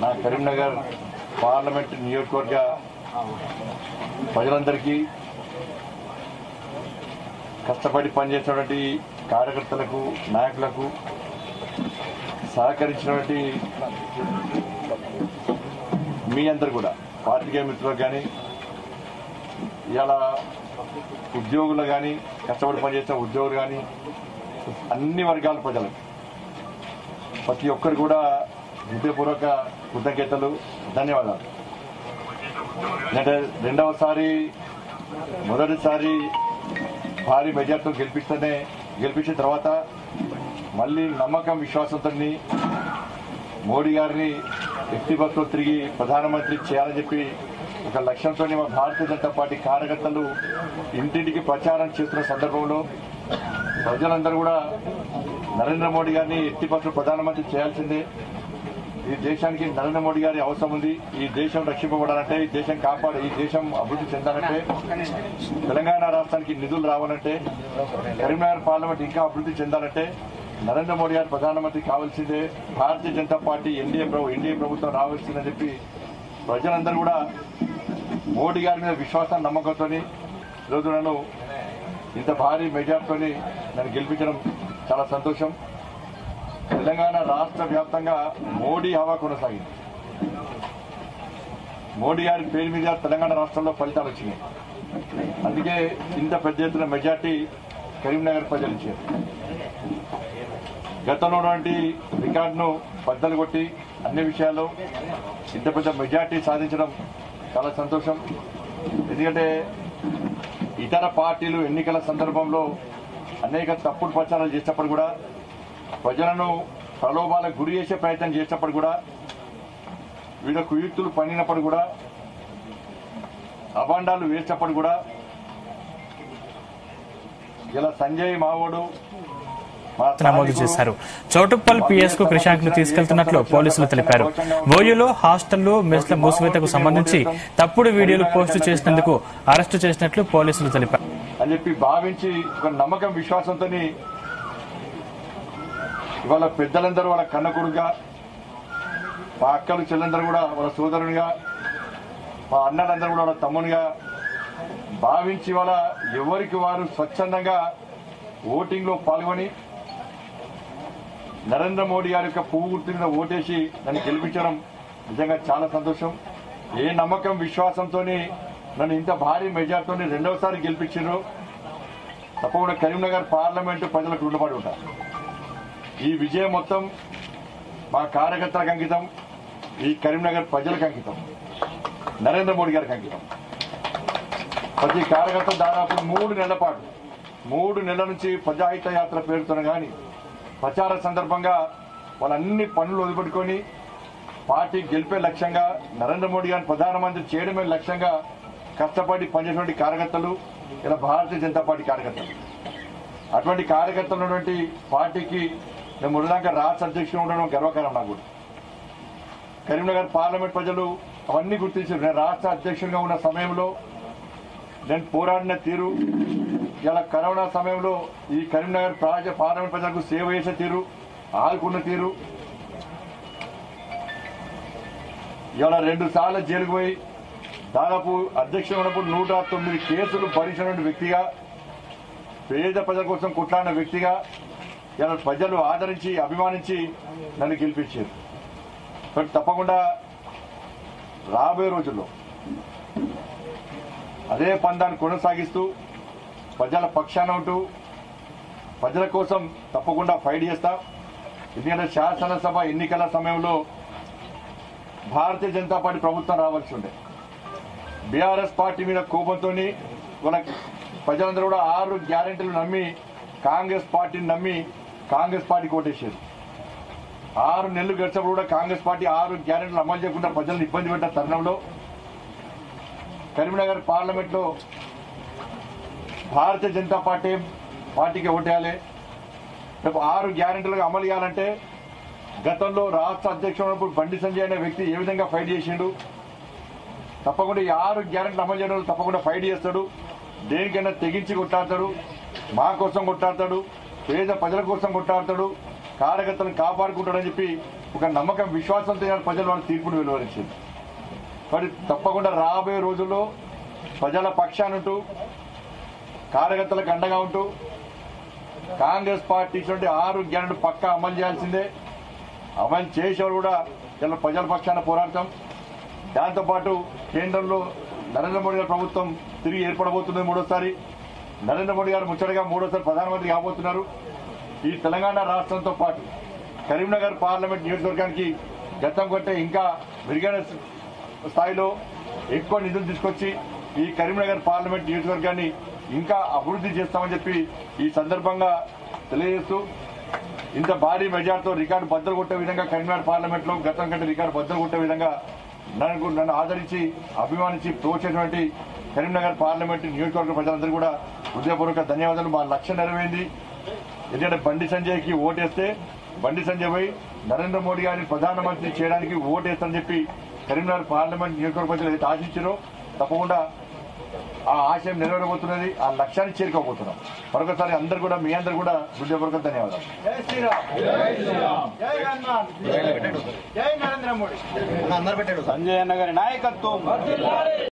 నా కరీంనగర్ పార్లమెంట్ నియోజకవర్గ ప్రజలందరికీ, కష్టపడి పనిచేసినటువంటి కార్యకర్తలకు, నాయకులకు, సహకరించినటువంటి మీ అందరు కూడా, పార్టీకే మిత్రులకు కానీ, ఇలా ఉద్యోగులు కానీ, కష్టపడి పనిచేసిన ఉద్యోగులు కానీ, అన్ని వర్గాల ప్రజలకు ప్రతి ఒక్కరు కూడా హృదయపూర్వక కృతజ్ఞతలు, ధన్యవాదాలు. అంటే రెండవసారి మొదటిసారి భారీ మెజార్టీతో గెలిపించిన తర్వాత మళ్ళీ నమ్మకం, విశ్వాసంతో మోడీ గారిని ఎట్టి బస్సులో తిరిగి ప్రధానమంత్రి చేయాలని చెప్పి ఒక లక్ష్యంతో మా భారతీయ జనతా పార్టీ కార్యకర్తలు ఇంటింటికి ప్రచారం చేస్తున్న సందర్భంలో ప్రజలందరూ కూడా నరేంద్ర మోడీ గారిని ఎట్టి బస్సులో ప్రధానమంత్రి చేయాల్సిందే, ఈ దేశానికి నరేంద్ర మోడీ గారి అవసరం ఉంది, ఈ దేశం రక్షింపబడాలంటే, ఈ దేశం ఈ దేశం అభివృద్ధి చెందాలంటే, తెలంగాణ రాష్ట్రానికి నిధులు రావాలంటే, కరీంనగర్ పార్లమెంట్ ఇంకా అభివృద్ధి చెందాలంటే నరేంద్ర మోడీ గారు ప్రధానమంత్రి కావాల్సిందే, భారతీయ జనతా పార్టీ ఎన్డీఏ ప్రభుత్వం రావాల్సిందని చెప్పి ప్రజలందరూ కూడా మోడీ గారి మీద విశ్వాసం, నమ్మకంతో ఈరోజు నన్ను ఇంత భారీ మెజార్టీతో నన్ను గెలిపించడం చాలా సంతోషం. తెలంగాణ రాష్ట్ర వ్యాప్తంగా మోడీ హవా కొనసాగింది. మోడీ గారి పేరు మీద తెలంగాణ రాష్ట్రంలో ఫలితాలు వచ్చినాయి. అందుకే ఇంత పెద్ద ఎత్తున మెజార్టీ కరీంనగర్ ప్రజలు ఇచ్చారు. గతంలో ఉన్నటువంటి రికార్డును బద్దలు కొట్టి అన్ని విషయాల్లో ఇంత పెద్ద మెజార్టీ సాధించడం చాలా సంతోషం. ఎందుకంటే ఇతర పార్టీలు ఎన్నికల సందర్భంలో అనేక తప్పుడు ప్రచారాలు చేసినప్పుడు కూడా, ప్రజలను ప్రలోభాలకు గురి చేసే ప్రయత్నం చేసినప్పుడు కూడా, వివిధ కుయుక్తులు పన్నినప్పుడు కూడా, అభాండాలు వేసినప్పుడు కూడా, ఇలా సంజయ్ మావోడు నమోదు చేశారు. చౌటుప్పల్ పిఎస్ కు క్రిషాంక్ ను తీసుకెళ్తున్నట్లు పోలీసులు తెలిపారు. బోయులో హాస్టళ్లు, మెస్ల మూసివేతకు సంబంధించి తప్పుడు వీడియోలు పోస్టు చేసినందుకు అరెస్టు చేసినట్లు పోలీసులు తెలిపారు అని చెప్పి భావించి ఒక నమ్మకం, విశ్వాసంతో ఇవాళ పెద్దలందరూ వాళ్ళ కన్న కొడుకుగా, మా అక్కలు చెల్లెందరూ కూడా వాళ్ళ సోదరునిగా, మా అన్నలందరూ కూడా వాళ్ళ తమ్మునిగా భావించి వాళ్ళ ఎవరికి వారు స్వచ్ఛందంగా ఓటింగ్ లో పాల్గొని నరేంద్ర మోడీ గారి యొక్క పువ్వు గుర్తు మీద ఓటేసి నన్ను గెలిపించడం నిజంగా చాలా సంతోషం. ఏ నమ్మకం, విశ్వాసంతో నన్ను ఇంత భారీ మెజార్టీతో రెండవసారి గెలిపించారు. తప్పకుండా కరీంనగర్ పార్లమెంటు ప్రజలకు రుణపడి ఉంటారు. ఈ విజయం మొత్తం మా కార్యకర్తలకు అంకితం, ఈ కరీంనగర్ ప్రజలకు అంకితం, నరేంద్ర మోడీ గారికి అంకితం. ప్రతి కార్యకర్త దాదాపు 3 నెలల పాటు, 3 నెలల నుంచి ప్రజాహిత యాత్ర పేరుతో కానీ ప్రచార సందర్భంగా వాళ్ళన్ని పనులు వదిలిపెట్టుకొని పార్టీ గెలిపే లక్ష్యంగా, నరేంద్ర మోడీ గారిని ప్రధానమంత్రి చేయడమే లక్ష్యంగా కష్టపడి పనిచేసినటువంటి కార్యకర్తలు ఇలా భారతీయ జనతా పార్టీ కార్యకర్తలు. అటువంటి కార్యకర్తలు ఉన్నటువంటి పార్టీకి నేను మొదటిదాకా రాష్ట్ర అధ్యక్షుడు ఉండడం గర్వకారం. నాకు కరీంనగర్ పార్లమెంట్ ప్రజలు అవన్నీ గుర్తించారు. నేను రాష్ట్ర అధ్యక్షుడిగా ఉన్న సమయంలో నేను పోరాడిన తీరు, ఇలా కరోనా సమయంలో ఈ కరీంనగర్ పార్లమెంట్ ప్రజలకు సేవ చేసే తీరు, ఆదుకున్న తీరు, ఇలా 2 సార్లు జైలుకు పోయి దాదాపు అధ్యక్షుడు ఉన్నప్పుడు 109 కేసులు భరించినటువంటి వ్యక్తిగా, పేద ప్రజల కోసం కొట్లాడిన వ్యక్తిగా ఇలా ప్రజలు ఆదరించి, అభిమానించి నన్ను గెలిపించారు. బట్ తప్పకుండా రాబోయే రోజుల్లో అదే పందాన్ని కొనసాగిస్తూ ప్రజల పక్షాన ఉంటూ ప్రజల కోసం తప్పకుండా ఫైట్ చేస్తా. ఎందుకంటే శాసనసభ ఎన్నికల సమయంలో భారతీయ జనతా పార్టీ ప్రభుత్వం రావాల్సి ఉండే, బీఆర్ఎస్ పార్టీ మీద కోపంతో వాళ్ళ ప్రజలందరూ కూడా 6 గ్యారెంటీలు నమ్మి కాంగ్రెస్ పార్టీని నమ్మి కాంగ్రెస్ పార్టీకి ఓటేశారు. 6 నెలలు గడిచినప్పుడు కూడా కాంగ్రెస్ పార్టీ 6 గ్యారెంటీలు అమలు చేయకుండా ప్రజలను ఇబ్బంది పెట్టిన తరుణంలో కరీంనగర్ పార్లమెంట్ లో భారతీయ జనతా పార్టీకి ఓటేయాలి. రేపు 6 గ్యారెంటీలుగా అమలు చేయాలంటే గతంలో రాష్ట్ర అధ్యక్షుడు ఉన్నప్పుడు బండి సంజయ్ అనే వ్యక్తి ఏ విధంగా ఫైట్ చేసిండు, తప్పకుండా ఈ 6 గ్యారెంటీలు అమలు చేయడం తప్పకుండా ఫైట్ చేస్తాడు. దేనికైనా తెగించి కొట్టాడతాడు, మా కోసం కొట్టాడతాడు, పేద ప్రజల కోసం కొట్టాడతాడు, కార్యకర్తలను కాపాడుకుంటాడని చెప్పి ఒక నమ్మకం విశ్వాసంతో ప్రజలు వాళ్ళ తీర్పును వెలువరించింది. మరి తప్పకుండా రాబోయే రోజుల్లో ప్రజల పక్షానుంటూ కార్యకర్తలకు అండగా ఉంటూ కాంగ్రెస్ పార్టీ ఇటువంటి 6 గ్యారెంటీలు పక్కా అమలు చేయాల్సిందే. అమలు చేసేవారు కూడా ఇలా ప్రజల పక్షాన పోరాడతాం. దాంతోపాటు కేంద్రంలో నరేంద్ర మోడీ గారి ప్రభుత్వం తిరిగి ఏర్పడబోతున్నది. మూడోసారి నరేంద్ర మోడీ గారు ముచ్చటగా మూడోసారి ప్రధానమంత్రి కాబోతున్నారు. ఈ తెలంగాణ రాష్ట్రంతో పాటు కరీంనగర్ పార్లమెంట్ నియోజకవర్గానికి గతం కంటే ఇంకా మెరుగైన స్థాయిలో ఎక్కువ నిధులు తీసుకొచ్చి ఈ కరీంనగర్ పార్లమెంట్ నియోజకవర్గాన్ని ఇంకా అభివృద్ధి చేస్తామని చెప్పి ఈ సందర్భంగా తెలియజేస్తూ ఇంత భారీ మెజార్టీతో రికార్డు బద్దలు కొట్టే విధంగా కరీంనగర్ పార్లమెంట్ లో గతం కంటే రికార్డు బద్దలు కొట్టే విధంగా నన్ను ఆదరించి అభిమానించి ప్రోత్సహించినటువంటి కరీంనగర్ పార్లమెంట్ నియోజకవర్గ ప్రజలందరూ కూడా హృదయపూర్వక ధన్యవాదాలు. మా లక్ష్యం నెరవేరింది. ఎందుకంటే బండి సంజయ్కి ఓటేస్తే బండి సంజయ్ పోయి నరేంద్ర మోడీ గారిని ప్రధానమంత్రి చేయడానికి ఓటేస్తారని చెప్పి కరీంనగర్ పార్లమెంట్ నియోజకవర్గ ప్రజలు ఏదైతే ఆశించారో తప్పకుండా ఆ ఆశయం నెరవేరబోతున్నది. ఆ లక్ష్యాన్ని చేరుకోబోతున్నాం. మరొకసారి అందరు కూడా మీ అందరు కూడా హృదయపూర్వక ధన్యవాదాలు. జై శ్రీరామ్, జై శ్రీరామ్, జై హనుమాన్, జై నరేంద్ర మోడీ. సంజయ్ అన్న గారి నాయకత్వం.